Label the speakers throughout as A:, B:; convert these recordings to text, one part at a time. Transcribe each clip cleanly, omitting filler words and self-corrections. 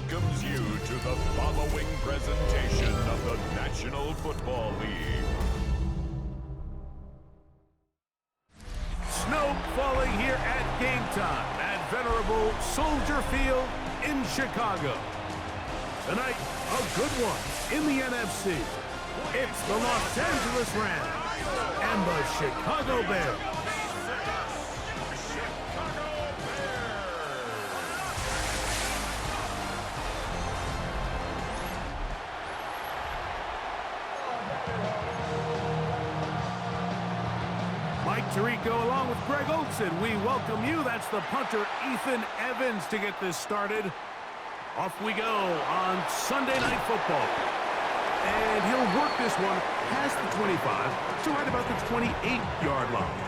A: welcomes you to the following presentation of the National Football League.
B: Snow falling here at game time at venerable Soldier Field in Chicago. Tonight, a good one in the NFC. It's the Los Angeles Rams and the Chicago Bears. Mike Tirico along with Greg Olson. We welcome you. That's the punter, Ethan Evans, to get this started. Off we go on Sunday Night Football. And he'll work this one past the 25 to right about the 28-yard line.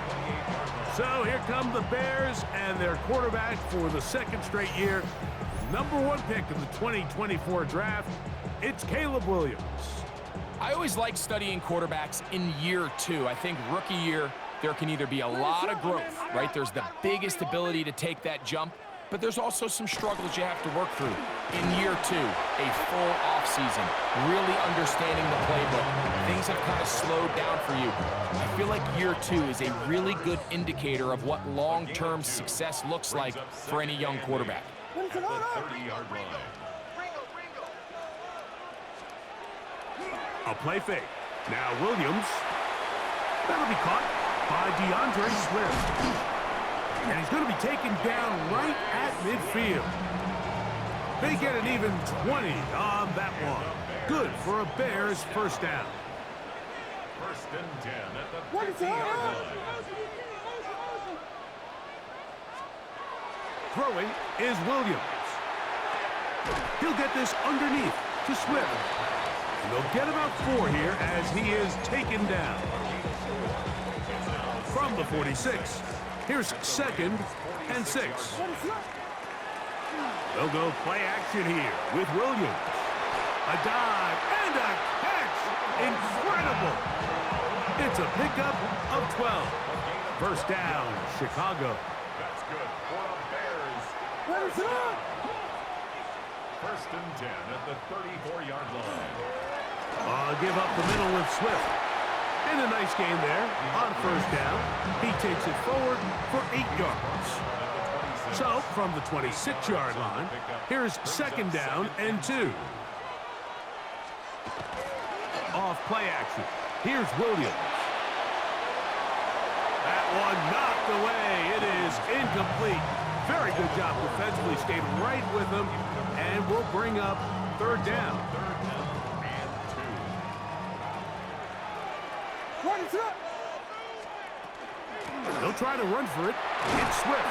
B: So here come the Bears and their quarterback for the second straight year. #1 pick in the 2024 draft. It's Caleb Williams.
C: I always like studying quarterbacks in year 2. I think rookie year, there can either be a lot of growth, right? There's the biggest ability to take that jump, but there's also some struggles you have to work through. In year 2, a full offseason, really understanding the playbook. Things have kind of slowed down for you. I feel like year 2 is a really good indicator of what long-term success looks like for any young quarterback.
A: At the 30-yard line.
B: A play fake. Now Williams. That'll be caught by DeAndre Swift. And he's going to be taken down right at midfield. They get an even 20 on that one. Good for a Bears first down.
A: 1st and 10 at the 50-yard line.
B: Throwing is Williams. He'll get this underneath to Swift. And they'll get about 4 here as he is taken down. From the 46, here's 2nd and 6. They'll go play action here with Williams. A dive and a catch. Incredible. It's a pickup of 12. First down, Chicago.
A: That's good for the Bears. 1st and 10 at the 34-yard line.
B: Give up the middle with Swift. And a nice gain there on 1st down. He takes it forward for 8 yards. So, from the 26-yard line, here's 2nd down and 2. Off play action. Here's Williams. That one knocked away. It is incomplete. Very good job defensively. Stayed right with him. And we'll bring up 3rd down. They'll try to run for it. It's Swift.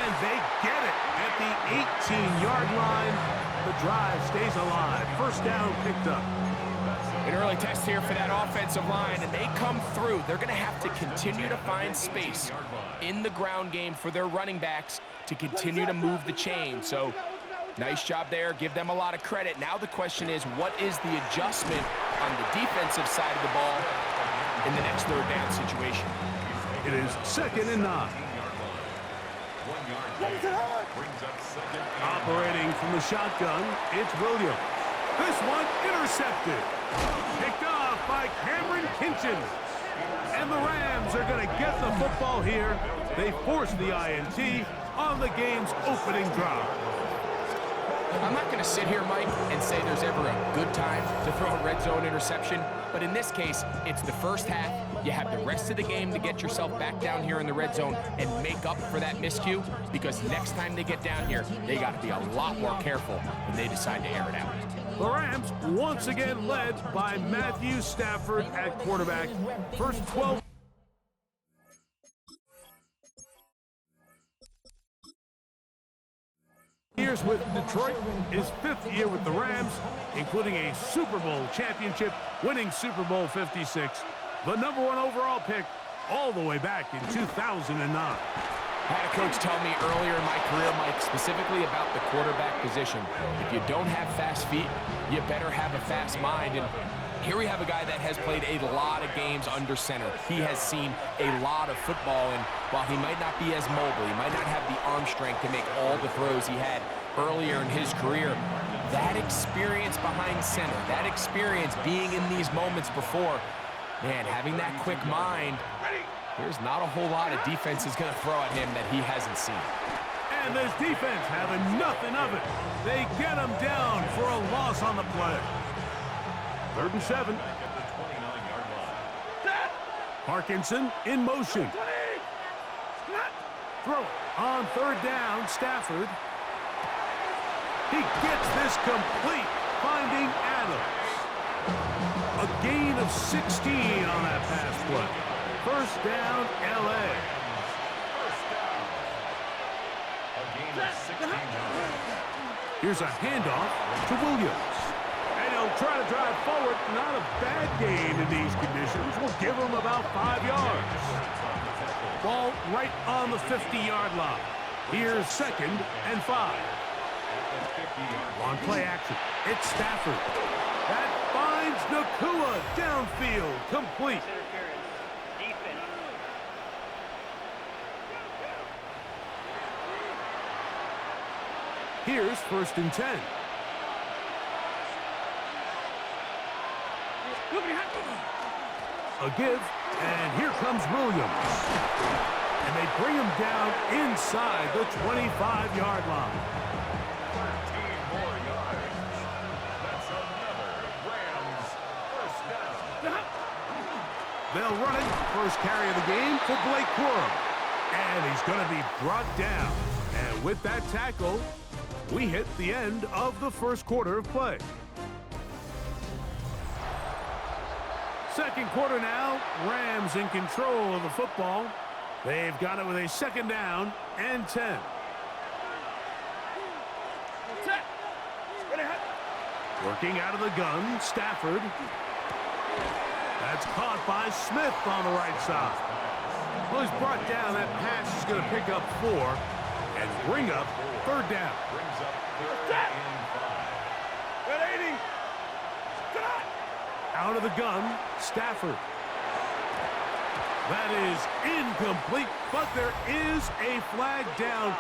B: And they get it at the 18-yard line. The drive stays alive. First down picked up.
C: An early test here for that offensive line, and they come through. They're going to have to continue to find space in the ground game for their running backs to continue to move the chain. So, nice job there. Give them a lot of credit. Now the question is, what is the adjustment on the defensive side of the ball in the next 3rd down situation?
B: It is 2nd and 9. Operating from the shotgun, it's Williams. This one intercepted. Picked off by Cameron Kinchen. And the Rams are going to get the football here. They force the INT on the game's opening drive.
C: I'm not going to sit here, Mike, and say there's ever a good time to throw a red zone interception, but in this case, it's the first half. You have the rest of the game to get yourself back down here in the red zone and make up for that miscue, because next time they get down here, they got to be a lot more careful when they decide to air it out.
B: The Rams once again led by Matthew Stafford at quarterback. First 12. Years with Detroit, his 5th year with the Rams, including a Super Bowl championship, winning Super Bowl 56, the #1 overall pick all the way back in 2009.
C: I had a coach tell me earlier in my career, Mike, specifically about the quarterback position. If you don't have fast feet, you better have a fast mind. And Here we have a guy that has played a lot of games under center. He has seen a lot of football, and while he might not be as mobile, he might not have the arm strength to make all the throws he had earlier in his career, that experience behind center, that experience being in these moments before, man, having that quick mind, there's not a whole lot of defense is going to throw at him that he hasn't seen.
B: And this defense having nothing of it. They get him down for a loss on the play. 3rd and 7. Parkinson in motion. Throw on 3rd down, Stafford. He gets this complete, finding Adams. A gain of 16 on that pass play. 1st down, L.A. Here's a handoff to Williams. And he'll try to drive forward. Not a bad gain in these conditions. We'll give him about 5 yards. Ball right on the 50-yard line. Here's 2nd and 5. On play action, it's Stafford. That finds Nakua downfield, complete. Here's 1st and 10. A give, and here comes Williams. And they bring him down inside the 25-yard line.
A: 13 more yards. That's another Rams first down.
B: They'll run it. First carry of the game for Blake Corum. And he's going to be brought down. And with that tackle, we hit the end of the 1st quarter of play. 2nd quarter now. Rams in control of the football. They've got it with a 2nd down and 10. Working out of the gun, Stafford. That's caught by Smith on the right side. Well, he's brought down. That pass is going to pick up 4 and bring up 3rd down.
A: Brings up 3rd and 5.
B: Out of the gun, Stafford. That is incomplete, but there is a flag down.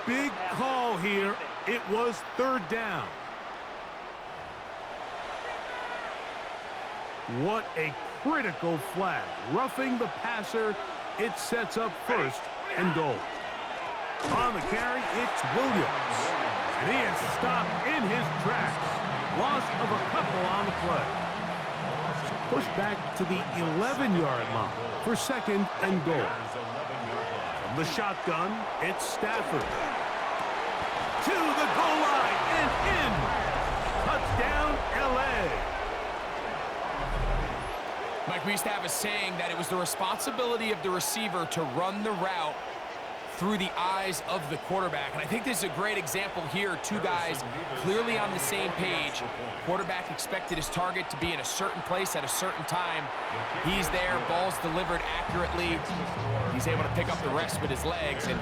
B: Big call here. It was 3rd down. What a critical flag. Roughing the passer, it sets up 1st and goal. On the carry, it's Williams. And he is stopped in his tracks. Loss of a couple on the play. Pushed back to the 11-yard line for 2nd and goal. From the shotgun, it's Stafford. To the goal line and in. Touchdown, L.A.
C: Mike, we used to have a saying that it was the responsibility of the receiver to run the route through the eyes of the quarterback. And I think this is a great example here. 2 guys clearly on the same page. Quarterback expected his target to be in a certain place at a certain time. He's there, ball's delivered accurately. He's able to pick up the rest with his legs. And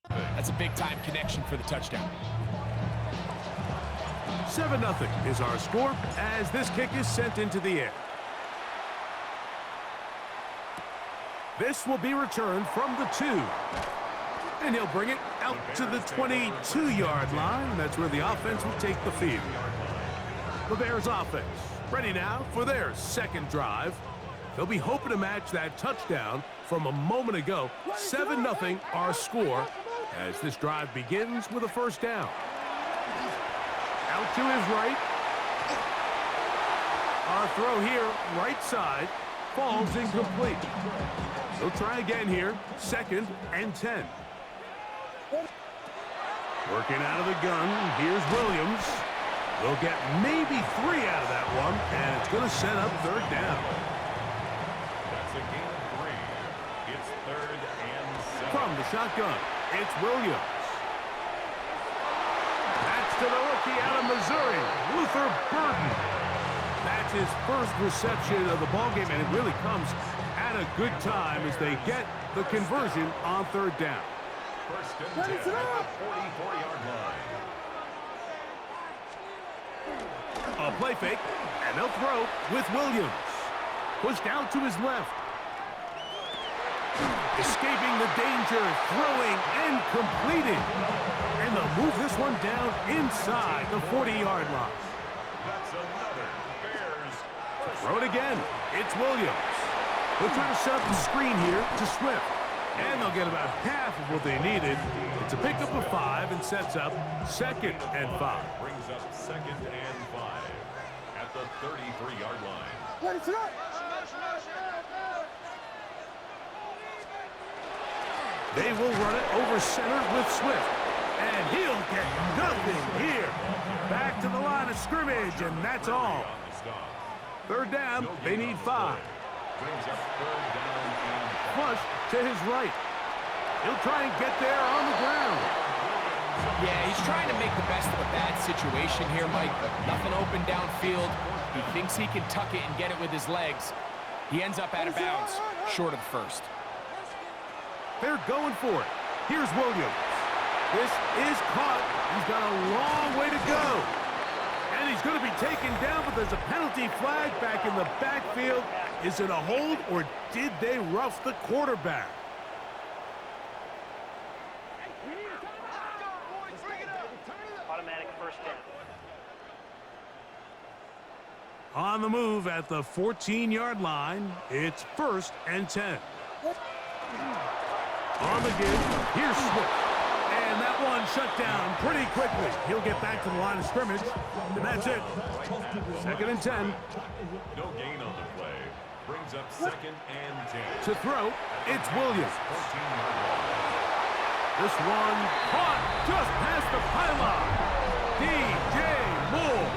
C: that's a big-time connection for the touchdown.
B: 7-0 is our score as this kick is sent into the air. This will be returned from the 2. And he'll bring it out to the 22-yard line. That's where the offense will take the field. The Bears offense ready now for their 2nd drive. They'll be hoping to match that touchdown from a moment ago. 7-0 our score as this drive begins with a 1st down. Out to his right. Our throw here, right side, falls incomplete. They'll try again here, 2nd and 10. Working out of the gun, here's Williams. They'll get maybe 3 out of that one, and it's going to set up 3rd down.
A: That's a gain of 3. It's 3rd and 7.
B: From the shotgun, it's Williams. That's to the rookie out of Missouri, Luther Burden. That's his 1st reception of the ballgame, and it really comes at a good time as they get the conversion on 3rd down.
A: First and 10 at the 44-yard line.
B: A play fake, and they'll throw with Williams. Pushed out to his left. Escaping the danger, throwing and completing. And they'll move this one down inside the 40-yard line.
A: That's another Bears.
B: Throw it again. It's Williams. They'll try to set up the screen here to Swift. And they'll get about half of what they needed. It's a pickup of 5 and sets up 2nd and 5.
A: Brings up 2nd and 5 at the 33-yard line.
B: They will run it over center with Swift. And he'll get nothing here. Back to the line of scrimmage, and that's all. Third down, they need 5.
A: Brings up 3rd down and 5.
B: Flush to his right. He'll try and get there on the ground.
C: Yeah, he's trying to make the best of a bad situation here, Mike. Nothing open downfield. He thinks he can tuck it and get it with his legs. He ends up out of bounds, short of the first.
B: They're going for it. Here's Williams. This is caught. He's got a long way to go. And he's going to be taken down, but there's a penalty flag back in the backfield. Is it a hold, or did they rough the quarterback?
D: Automatic first down.
B: On the move at the 14-yard line, it's 1st and 10. On the give, here's Swift. And that one shut down pretty quickly. He'll get back to the line of scrimmage, and that's it. 2nd and 10.
A: No gain on the play. Brings up 2nd and 10.
B: To throw, it's Williams.
A: 14-yard line.
B: This one caught just past the pylon. DJ Moore.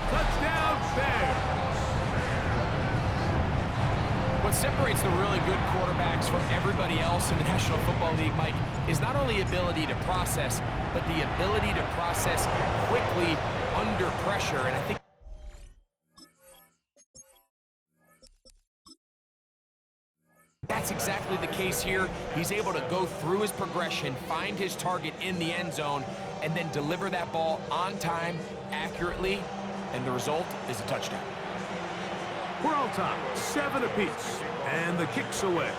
B: Touchdown Bears.
C: What separates the really good quarterbacks from everybody else in the National Football League, Mike, is not only ability to process, but the ability to process quickly under pressure. And I think that's exactly the case here. He's able to go through his progression, find his target in the end zone, and then deliver that ball on time, accurately, and the result is a touchdown.
B: We're all tied, 7 apiece, and the kick's away.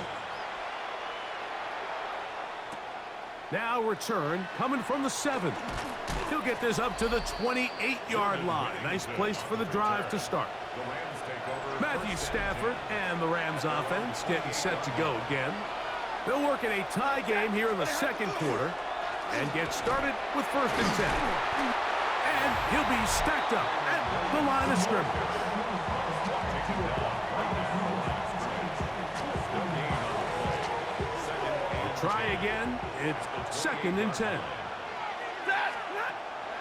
B: Now return coming from the 7. He'll get this up to the 28-yard line. Nice place for the drive to start. Matthew Stafford and the Rams offense getting set to go again. They'll work in a tie game here in the 2nd quarter and get started with 1st and 10. And he'll be stacked up at the line of scrimmage. Try again. It's 2nd and 10.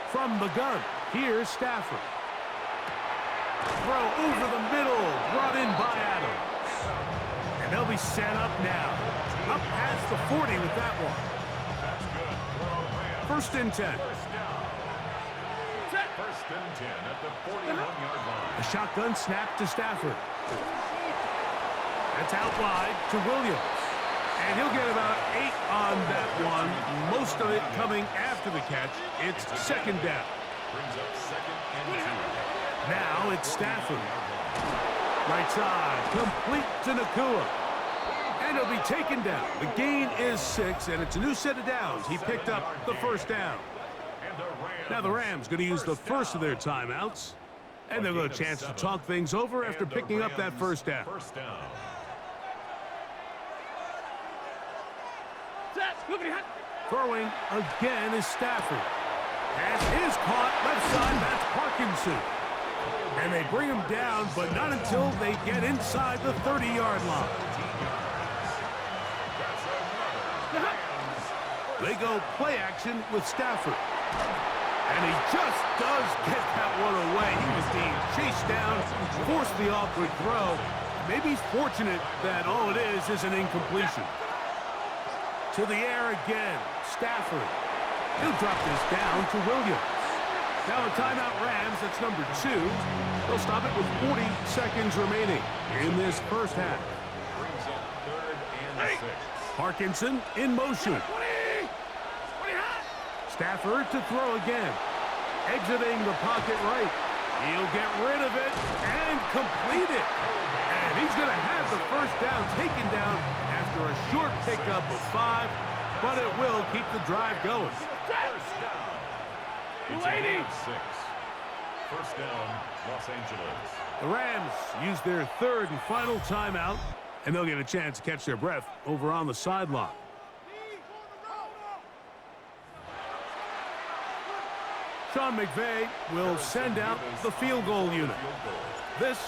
B: From the gun, here's Stafford. Throw over the middle, brought in by Adams. And they'll be set up now. Up past the 40 with that one. 1st and 10.
A: 1st and 10 at the 41-yard line.
B: A shotgun snap to Stafford. That's out wide to Williams. And he'll get about 8 on that one. Most of it coming after the catch. It's 2nd down.
A: Brings up 2nd and 2.
B: Now it's Stafford. Right side, complete to Nakua. And he'll be taken down. The gain is 6, and it's a new set of downs. He picked up the 1st down. Now the Rams going to use the first of their timeouts. And they'll get a chance to talk things over after picking up that 1st down. Throwing again is Stafford. And is caught left side, that's Parkinson. And they bring him down, but not until they get inside the 30-yard line. They go play action with Stafford. And he just does get that one away. He was being chased down, forced the awkward throw. Maybe he's fortunate that all it is an incompletion. To the air again, Stafford. He'll drop this down to Williams. Now a timeout Rams, that's number 2. They'll stop it with 40 seconds remaining in this 1st half.
A: Brings up 3rd and 6.
B: Parkinson in motion. Stafford to throw again. Exiting the pocket right. He'll get rid of it and complete it. And he's going to have the first down taken down after a short pickup of 5, but it will keep the drive going.
A: It's a gain of 6. First down, Los Angeles.
B: The Rams use their third and final timeout, and they'll get a chance to catch their breath over on the sideline. Sean McVay will send out the field goal unit. This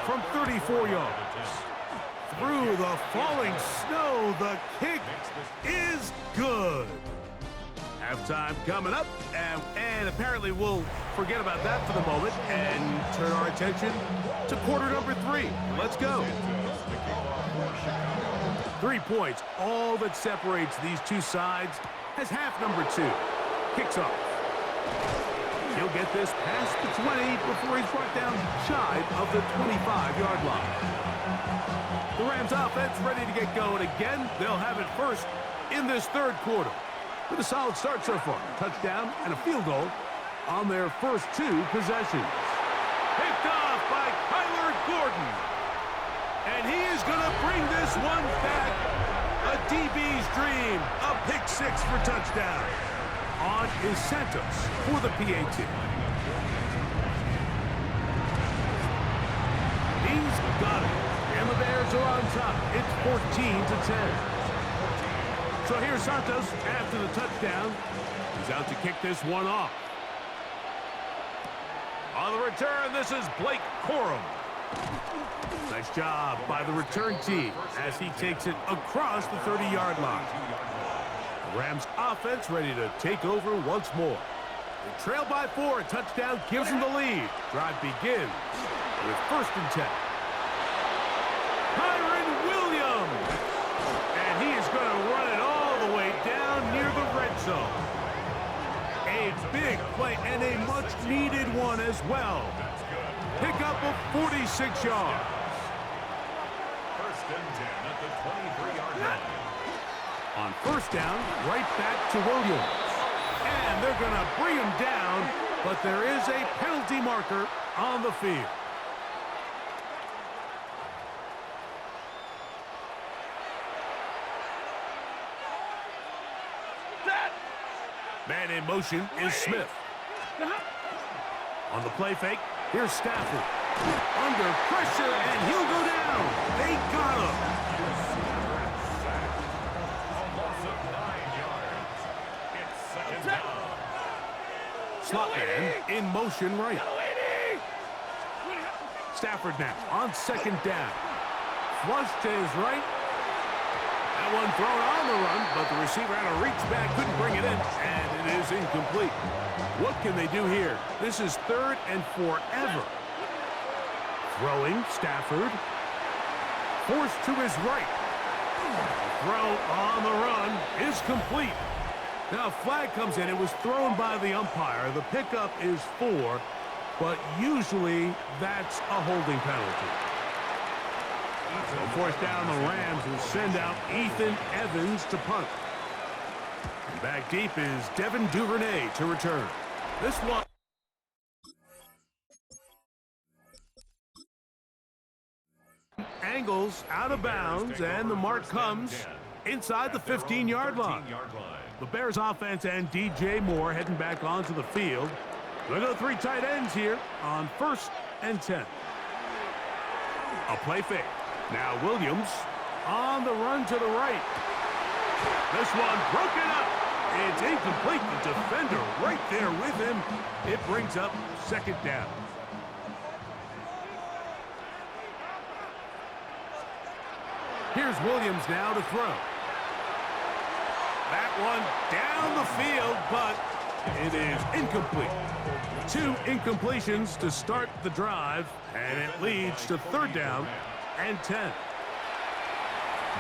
B: from 34 yards. Through the falling snow, the kick is good. Halftime coming up, and apparently we'll forget about that for the moment and turn our attention to quarter number 3. Let's go. 3 points, all that separates these two sides, as half number 2 kicks off. He'll get this past the 20 before he's brought down shy of the 25-yard line. The Rams offense ready to get going again. They'll have it first in this third quarter. With a solid start so far. Touchdown and a field goal on their first 2 possessions. Picked off by Kyler Gordon. And he is going to bring this one back. A DB's dream. A pick 6 for touchdown. On is Santos for the PAT. He's got it. And the Bears are on top. It's 14-10. So here's Santos after the touchdown. He's out to kick this one off. On the return, this is Blake Corum. Nice job by the return team as he takes it across the 30-yard line. The Rams offense ready to take over once more. They trail by 4. A touchdown gives them the lead. Drive begins with 1st and 10. Kyren Williams. And he is going to run it all the way down near the red zone. A big play and a much-needed one as well. Pickup of 46 yards.
A: 1st and 10 at the 23-yard line.
B: On 1st down, right back to Williams. And they're going to bring him down, but there is a penalty marker on the field. Man in motion is Smith. On the play fake, here's Stafford. Under pressure, and he'll go down. They got him.
A: A loss of 9 yards. It's 2nd down.
B: Slot man in motion right. Stafford now on 2nd down. Flush to his right. That one thrown on the run, but the receiver had to reach back, couldn't bring it in, and it is incomplete. What can they do here? This is 3rd and forever. Throwing, Stafford. Forced to his right. Throw on the run is complete. Now a flag comes in. It was thrown by the umpire. The pickup is 4, but usually that's a holding penalty. So 4th down, the Rams will send out Ethan Evans to punt. And back deep is Devin Duvernay to return. This one. Angles out of bounds, and the mark comes inside the 15-yard line. The Bears offense and DJ Moore heading back onto the field. We'll go 3 tight ends here on 1st and 10. A play fake. Now Williams on the run to the right. This one broken up. It's incomplete. The defender right there with him. It brings up 2nd down. Here's Williams now to throw. That one down the field, but it is incomplete. 2 incompletions to start the drive, and it leads to 3rd down and 10.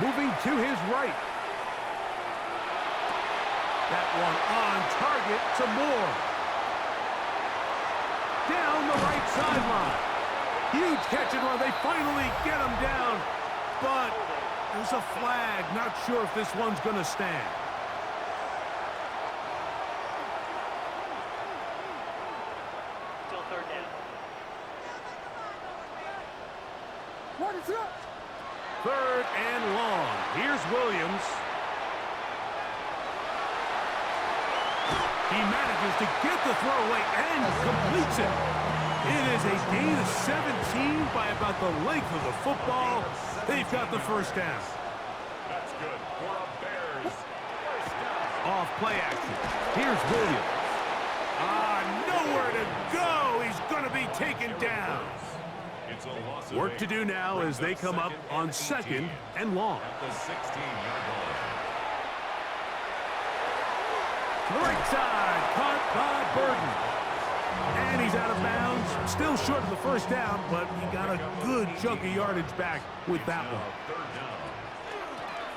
B: Moving to his right. That one on target to Moore. Down the right sideline. Huge catch and run. They finally get him down, but there's a flag. Not sure if this one's going to stand. 3rd and long. Here's Williams. He manages to get the throwaway and completes it. It is a gain of 17 by about the length of the football. They've got the first down.
A: That's good for a Bears first down.
B: Off play action. Here's Williams. Nowhere to go. He's going to be taken down.
A: It's a loss of
B: Work to
A: 8.
B: do now as they come up on 2nd and long.
A: At the 16-yard line.
B: To the right side, caught by Burden. And he's out of bounds. Still short of the first down, but he got a good chunk of yardage back with that one.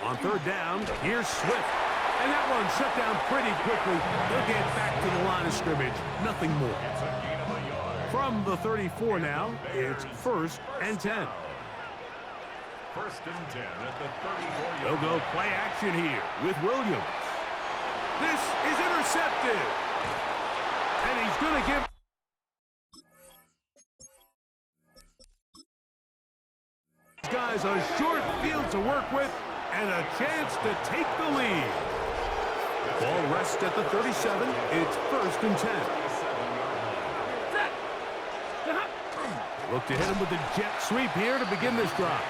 B: On 3rd down, here's Swift. And that one shut down pretty quickly. They'll get back to the line of scrimmage. Nothing more. From the 34 now, it's 1st and 10.
A: 1st and 10 at the 34-yard
B: They'll go play action here with Williams. This is intercepted. And he's going to give guys a short field to work with and a chance to take the lead. Ball rests at the 37. It's 1st and 10. Look to hit him with the jet sweep here to begin this drive.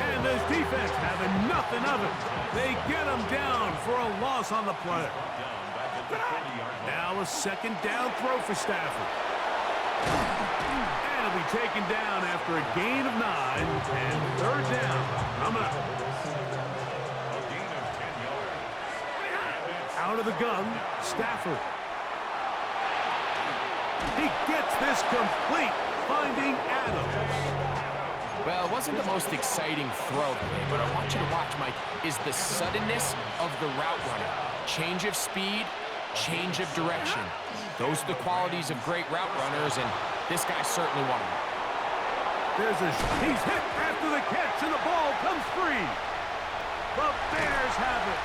B: And this defense having nothing of it. They get him down for a loss on the play. Now a 2nd down throw for Stafford. And he'll be taken down after a gain of 9 and 3rd down. Coming up. Out of the gun, Stafford. He gets this complete, finding Adams.
C: Well, it wasn't the most exciting throw today, but I want you to watch, Mike, is the suddenness of the route running. Change of speed, change of direction. Those are the qualities of great route runners, and this guy certainly one of them.
B: He's hit after the catch, and the ball comes free. The Bears have it.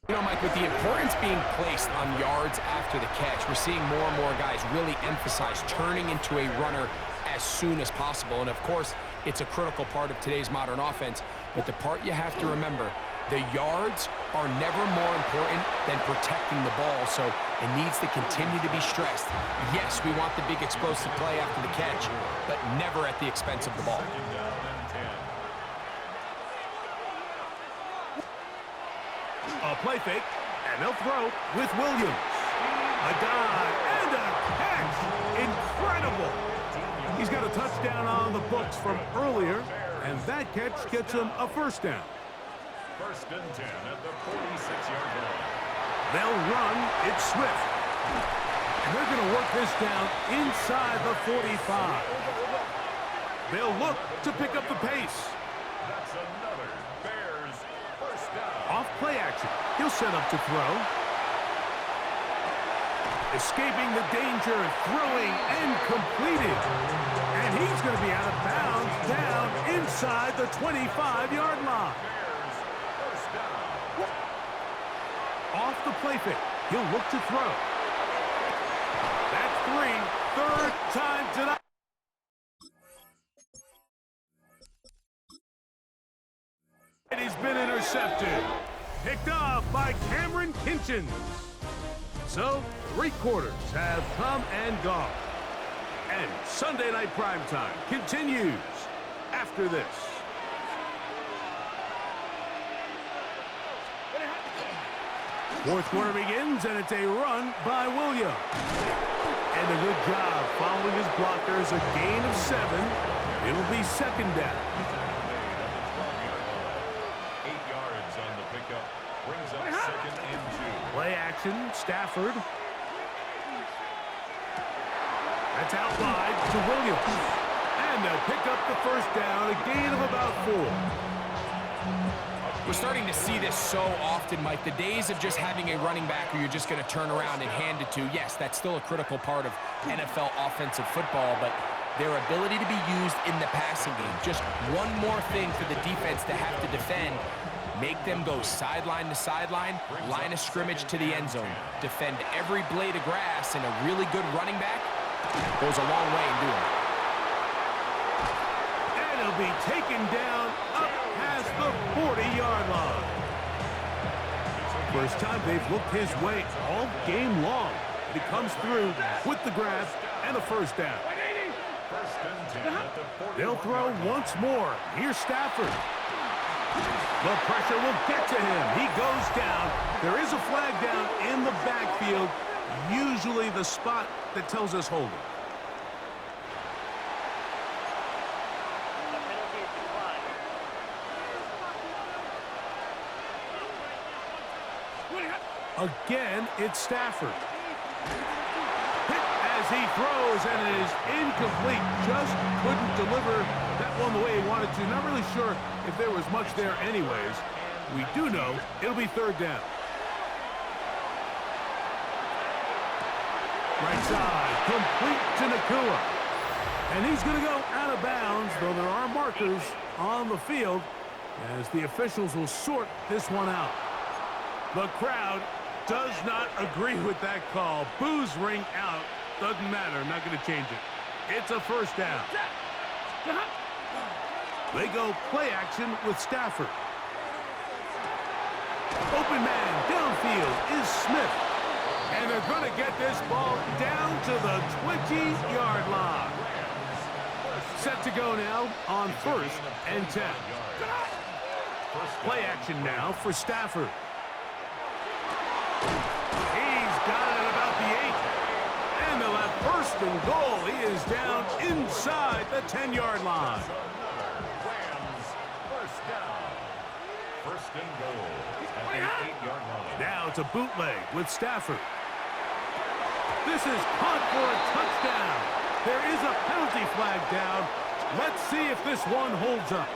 C: You know, Mike, with the importance being placed on yards after the catch, we're seeing more and more guys really emphasize turning into a runner as soon as possible. And, of course, it's a critical part of today's modern offense. But the part you have to remember, the yards are never more important than protecting the ball, so it needs to continue to be stressed. Yes, we want the big explosive play after the catch, but never at the expense of the ball.
B: A play fake, and they'll throw with Williams. A dive and a catch. Incredible. He's got a touchdown on the books from earlier, and that catch gets him a first down.
A: 1st and 10 at the 46-yard line.
B: They'll run. It's Swift. And they're going to work this down inside the 45. They'll look to pick up the pace.
A: That's another Bears first down.
B: Off play action. He'll set up to throw. Escaping the danger, throwing, and completed. And he's going to be out of bounds down inside the 25-yard line. Off the play fake. He'll look to throw. That's 3. 3rd time tonight. He's been intercepted. Picked off by Cameron Kinchins. So, 3 quarters have come and gone. And Sunday Night Primetime continues after this. Fourth quarter begins, and it's a run by Williams. And a good job following his blockers, a gain of 7. It'll be 2nd down.
A: 8 yards on the pickup. Brings up 2nd and 2.
B: Play action, Stafford. That's out wide to Williams. And they'll pick up the first down, a gain of about 4.
C: We're starting to see this so often, Mike. The days of just having a running back who you're just going to turn around and hand it to, yes, that's still a critical part of NFL offensive football, but their ability to be used in the passing game, just one more thing for the defense to have to defend, make them go sideline to sideline, line of scrimmage to the end zone, defend every blade of grass, and a really good running back, Goes a long way in doing it.
B: And he'll be taken down up past the 40-yard line. First time they've looked his way all game long. He comes through with the grab and a first down. They'll throw once more. Here's Stafford. The pressure will get to him. He goes down. There is a flag down in the backfield, usually the spot that tells us holding.
D: The penalty is declined.
B: Again, it's Stafford. Hit as he throws, and it is incomplete. Just couldn't deliver that one the way he wanted to. Not really sure if there was much there anyways. We do know it'll be third down. Right side, complete to Nakua. And he's going to go out of bounds, though there are markers on the field as the officials will sort this one out. The crowd does not agree with that call. Boos ring out. Doesn't matter. Not going to change it. It's a first down. They go play action with Stafford. Open man downfield is Smith. And they're going to get this ball down to the 20-yard line. Set to go now on first and 10. Play action now for Stafford. He's got it at about the 8. And they'll have first and goal. He is down inside the 10-yard line.
A: First down. First and goal at the 8-yard line.
B: Now it's a bootleg with Stafford. This is caught for a touchdown. There is a penalty flag down. Let's see if this one holds up.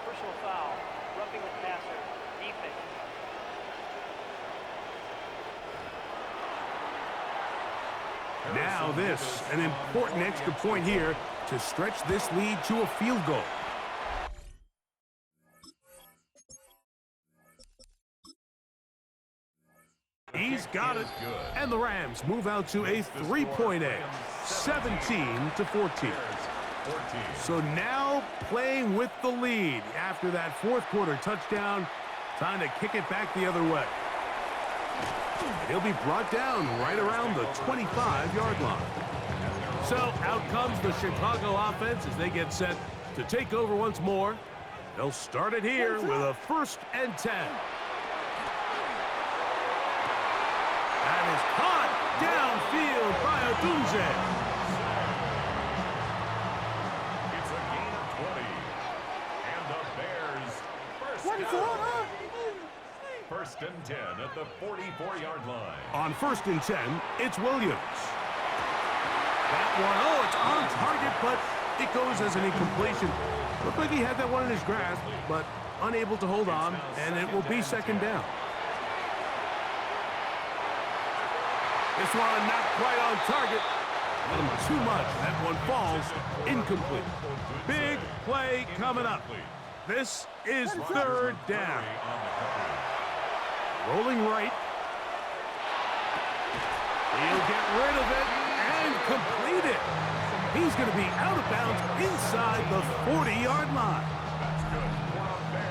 D: Personal foul. Roughing the passer. Defense.
B: Now this, an important extra point here to stretch this lead to a field goal. He's got it, and the Rams move out to a 3-point edge, 17-14. So now playing with the lead after that fourth quarter touchdown, time to kick it back the other way. And he'll be brought down right around the 25-yard line. So out comes the Chicago offense as they get set to take over once more. They'll start it here with a first and 10. That is caught downfield by Odunze.
A: It's a gain of 20. And the Bears first down. First and 10 at the 44-yard line.
B: On first and 10, it's Williams. That one, it's on target, but it goes as an incompletion. Looked like he had that one in his grasp, but unable to hold on, and it will be second down. This one not quite on target. A little too much. That one falls incomplete. Big play coming up. This is third down. Rolling right. He'll get rid of it and complete it. He's going to be out of bounds inside the 40-yard line.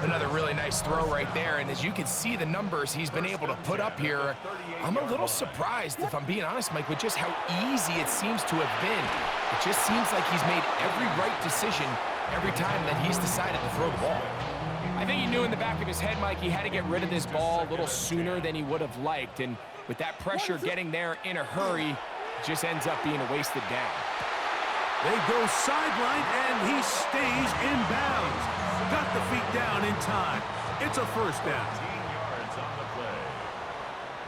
C: Another really nice throw right there, and as you can see the numbers he's been able to put up here, I'm a little surprised, if I'm being honest, Mike, with just how easy it seems to have been. It just seems like he's made every right decision every time that he's decided to throw the ball. I think he knew in the back of his head, Mike, he had to get rid of this ball a little sooner than he would have liked, and with that pressure getting there in a hurry, it just ends up being a wasted down.
B: They go sideline, and he stays in bounds. Got the feet down in time. It's a first down.
A: 15 yards on the play.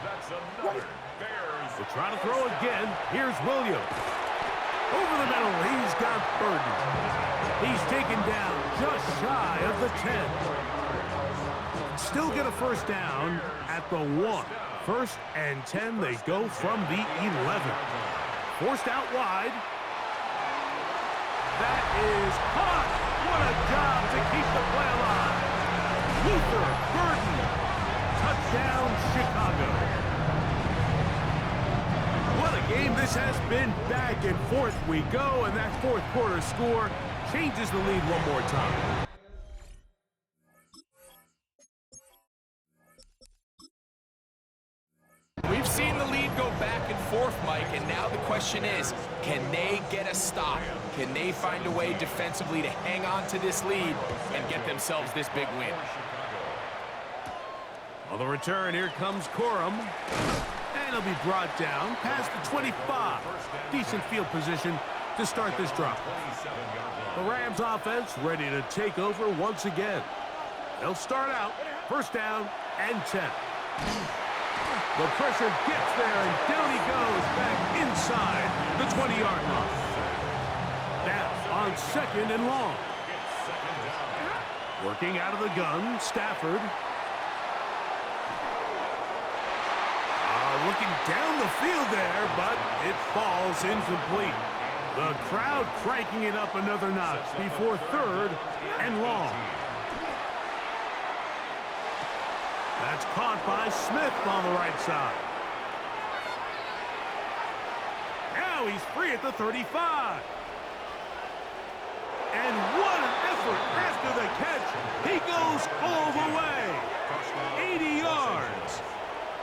A: That's another Bears.
B: They'll try to throw again. Here's Williams. Over the middle, he's got Burton. He's taken down just shy of the 10. Still get a first down at the 1. First and 10, they go from the 11. Forced out wide. That is caught. What a job to keep the play alive. Luther Burden. Touchdown, Chicago. What a game this has been. Back and forth we go, and that fourth quarter score changes the lead one more time.
C: We've seen the lead go back and forth, Mike, and now the question is, can they get a stop? Can they find a way defensively to hang on to this lead and get themselves this big win?
B: On the return, here comes Corum. And he'll be brought down past the 25. Decent field position to start this drive. The Rams offense ready to take over once again. They'll start out first down and 10. The pressure gets there, and down he goes back inside the 20-yard line. Now on second and long. Working out of the gun, Stafford. Looking down the field there, but it falls incomplete. The crowd cranking it up another notch before third and long. That's caught by Smith on the right side. Now he's free at the 35. And what an effort after the catch. He goes all the way. 80 yards.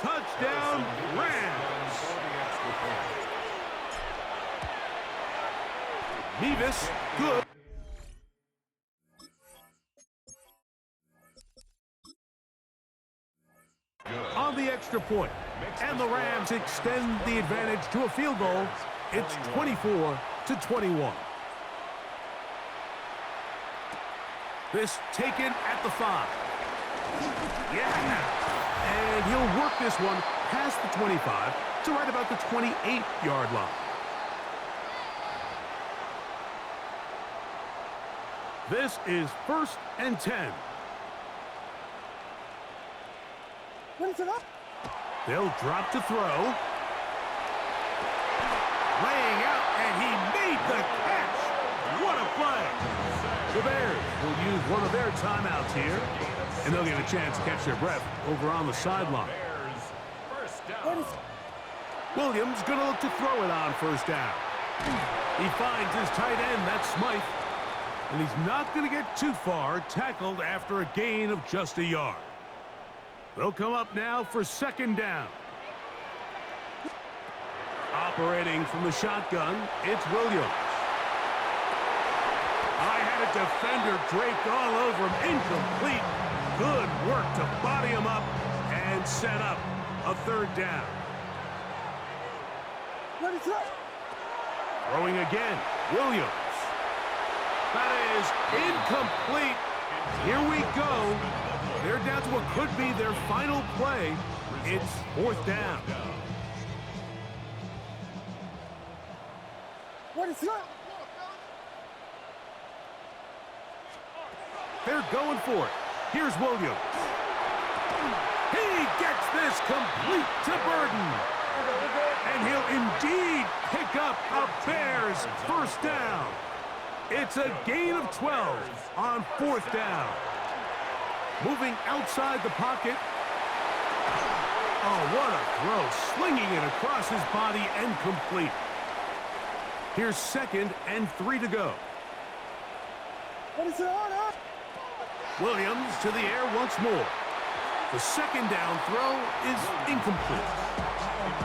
B: Touchdown, Rams. Mevis, good. On the extra point, and the Rams extend the advantage to a field goal. It's 24-21. This taken at the 5. Yeah. And he'll work this one past the 25 to right about the 28-yard line. This is first and 10. They'll drop to throw. Laying out, and he made the catch. What a play. The Bears will use one of their timeouts here, and they'll get a chance to catch their breath over on the sideline. Williams going to look to throw it on first down. He finds his tight end, that's Smythe, and he's not going to get too far, tackled after a gain of just a yard. They'll come up now for second down. Operating from the shotgun, it's Williams. I had a defender draped all over him, incomplete. Good work to body him up and set up a third down. Throwing again, Williams. That is incomplete. Here we go. They're down to what could be their final play. It's fourth down. They're going for it. Here's Williams. He gets this complete to Burden. And he'll indeed pick up a Bears first down. It's a gain of 12 on fourth down. Moving outside the pocket. Oh, what a throw. Slinging it across his body and complete. Here's second and 3 to go. Williams to the air once more. The second down throw is incomplete.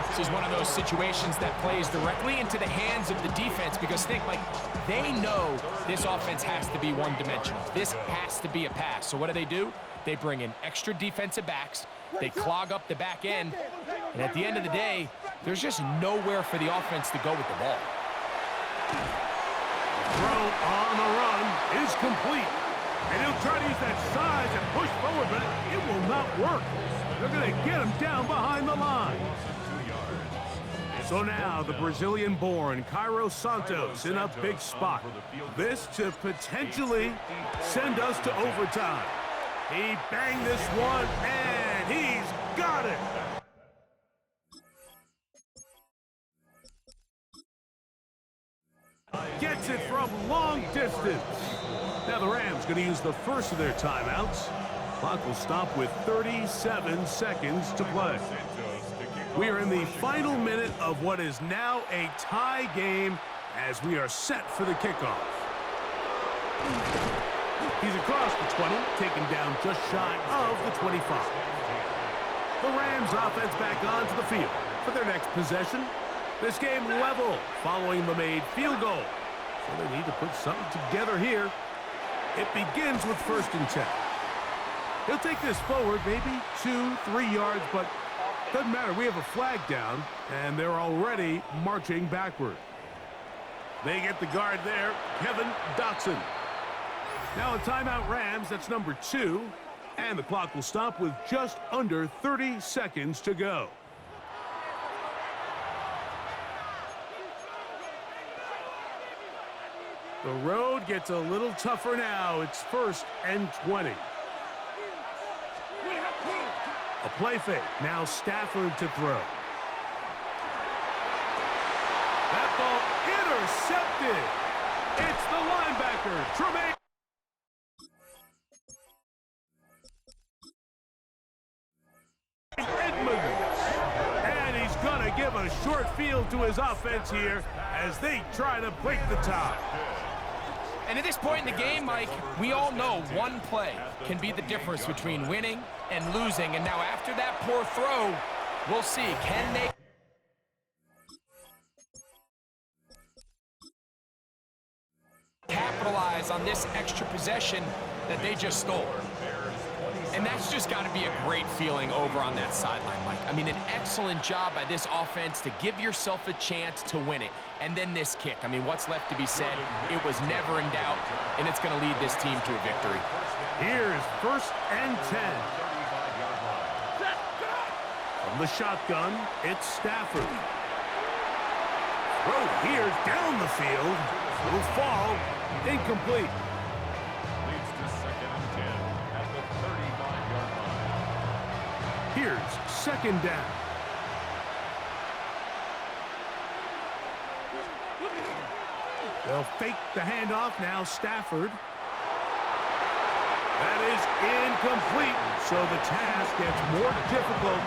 C: This is one of those situations that plays directly into the hands of the defense because think, like, they know this offense has to be one-dimensional. This has to be a pass. So what do? They bring in extra defensive backs. They clog up the back end. And at the end of the day, there's just nowhere for the offense to go with the ball.
B: Throw on the run is complete. And he'll try to use that size and push forward, but it will not work. They're going to get him down behind the line. So now the Brazilian-born Cairo Santos in a big spot. This to potentially send us to overtime. He banged this one, and he's got it. Gets it from long distance. Now the Rams going to use the first of their timeouts. Clock will stop with 37 seconds to play. We are in the final minute of what is now a tie game as we are set for the kickoff. He's across the 20, taken down just shy of the 25. The Rams offense back onto the field for their next possession. This game level following the made field goal. So they need to put something together here. It begins with 1st and 10. He'll take this forward, maybe 2-3 yards, but doesn't matter. We have a flag down, and they're already marching backward. They get the guard there, Kevin Dotson. Now a timeout Rams, that's number 2, and the clock will stop with just under 30 seconds to go. The road gets a little tougher now. It's 1st and 20. A play fake. Now Stafford to throw. That ball intercepted. It's the linebacker, Tremaine. Edmonds. And he's going to give a short field to his offense here as they try to break the tie.
C: And at this point in the game, Mike, we all know one play can be the difference between winning and losing. And now after that poor throw, we'll see. Can they capitalize on this extra possession that they just stole? And that's just got to be a great feeling over on that sideline, Mike. I mean, an excellent job by this offense to give yourself a chance to win it. And then this kick. I mean, what's left to be said? It was never in doubt, and it's going to lead this team to a victory.
B: Here's 1st and 10. From the shotgun, it's Stafford. Throw here down the field. Little fall. Incomplete.
A: Leads to 2nd and 10 at the 35-yard line.
B: Here's 2nd down. They'll fake the handoff. Now Stafford. That is incomplete. So the task gets more difficult.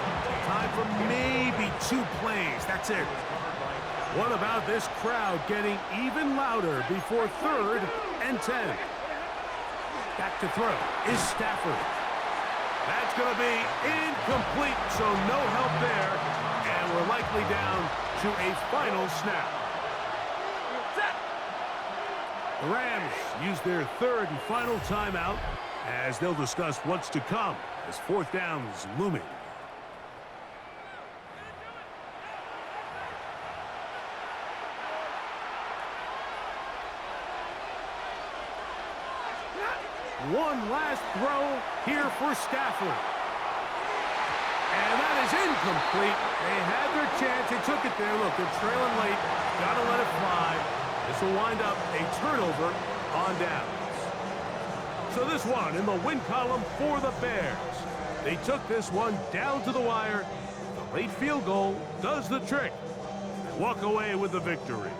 B: Time for maybe 2 plays. That's it. What about this crowd getting even louder before 3rd and 10? Back to throw is Stafford. That's going to be incomplete, so no help there. And we're likely down to a final snap. The Rams use their 3rd and final timeout as they'll discuss what's to come as 4th down is looming. One last throw here for Stafford. And that is incomplete. They had their chance. They took it there. Look, they're trailing late. Got to let it fly. This will wind up a turnover on downs. So this one in the win column for the Bears. They took this one down to the wire. The late field goal does the trick. They walk away with the victory.